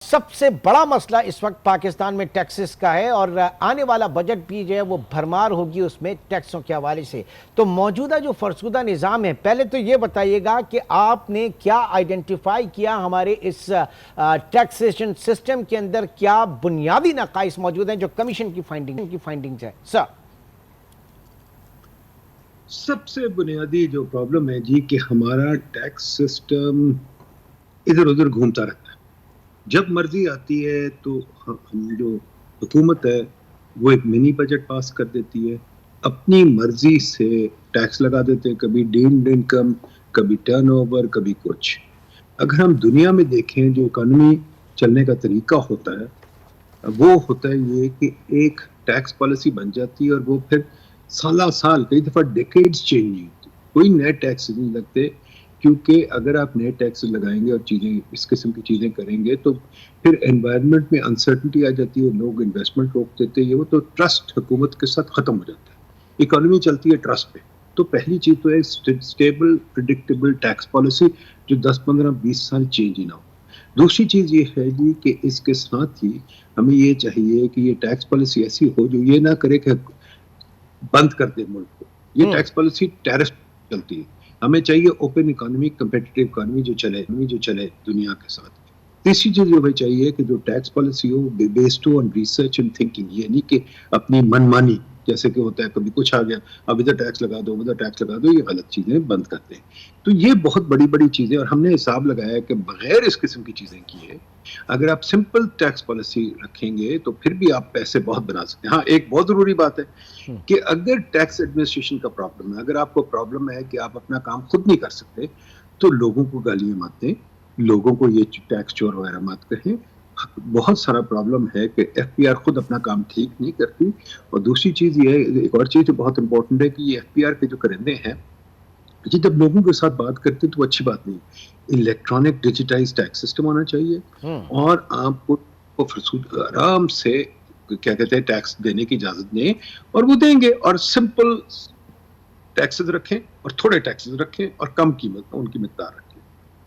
सबसे बड़ा मसला इस वक्त पाकिस्तान में टैक्सेस का है और आने वाला बजट भी जो है वो भरमार होगी उसमें टैक्सों के हवाले से। तो मौजूदा जो फरसुदा निज़ाम है, पहले तो ये बताइएगा कि आपने क्या आइडेंटिफाई किया हमारे इस टैक्सेशन सिस्टम के अंदर, क्या बुनियादी नकाइस मौजूद हैं जो कमीशन की फाइंडिंग्स है सर? सबसे बुनियादी जो प्रॉब्लम है जी कि हमारा टैक्स सिस्टम इधर उधर घूमता रहता है। जब मर्जी आती है तो हम जो हुकूमत है वो एक मिनी बजट पास कर देती है, अपनी मर्जी से टैक्स लगा देते हैं, कभी डीम्ड इनकम, कभी टर्नओवर, कभी कुछ। अगर हम दुनिया में देखें जो इकोनॉमी चलने का तरीका होता है वो होता है ये कि एक टैक्स पॉलिसी बन जाती है और वो फिर साल साल कई दफा डेकेड्स चेंज नहीं होती, कोई नए टैक्स नहीं लगते, क्योंकि अगर आप नए टैक्स लगाएंगे और चीजें इस किस्म की चीजें करेंगे तो फिर एनवायरनमेंट में अनसर्टनिटी आ जाती है, लोग इन्वेस्टमेंट रोक देते हैं, वो तो ट्रस्ट हुकूमत के साथ खत्म हो जाता है। इकोनॉमी चलती है ट्रस्ट पे। तो पहली चीज तो है स्टेबल प्रिडिक्टेबल टैक्स पॉलिसी जो 10-15-20 साल चेंज ही ना हो। दूसरी चीज ये है जी कि इसके साथ ही हमें ये चाहिए कि ये टैक्स पॉलिसी ऐसी हो जो ये ना करे कि बंद कर दे मुल्क को। ये टैक्स पॉलिसी टैरिफ चलती है, हमें चाहिए ओपन इकोनॉमी, कंपेटिटिव इकोनॉमी जो चले दुनिया के साथ। तीसरी चीज ये चाहिए कि जो टैक्स पॉलिसी हो based on research and thinking, ये नहीं कि अपनी मनमानी जैसे कि होता है, कभी कुछ आ गया अब इधर टैक्स लगा दो उधर टैक्स लगा दो, ये गलत चीजें बंद करते हैं। तो ये बहुत बड़ी बड़ी चीजें, और हमने हिसाब लगाया कि बगैर इस किस्म की चीजें किए अगर आप सिंपल टैक्स पॉलिसी रखेंगे तो फिर भी आप पैसे बहुत बना सकते हैं। हाँ, एक बहुत जरूरी बात है कि अगर टैक्स एडमिनिस्ट्रेशन का प्रॉब्लम है, अगर आपको प्रॉब्लम है कि आप अपना काम खुद नहीं कर सकते, तो लोगों को गालियां मत दें, लोगों को ये टैक्स चोर वगैरह मत कहें। बहुत सारा प्रॉब्लम है कि एफपीआर खुद अपना काम ठीक नहीं करती। और दूसरी चीज ये है, एक और चीज बहुत इंपॉर्टेंट है कि ये एफपीआर के जो करेंदे हैं कि जब लोगों के साथ बात करते तो अच्छी बात नहीं, इलेक्ट्रॉनिक डिजिटाइज टैक्स सिस्टम होना चाहिए और आपको आराम से क्या कहते हैं टैक्स देने की इजाजत दें और वो देंगे, और सिंपल टैक्सेस रखें और थोड़े टैक्सेस रखें और कम कीमत उनकी मिकदार रखें।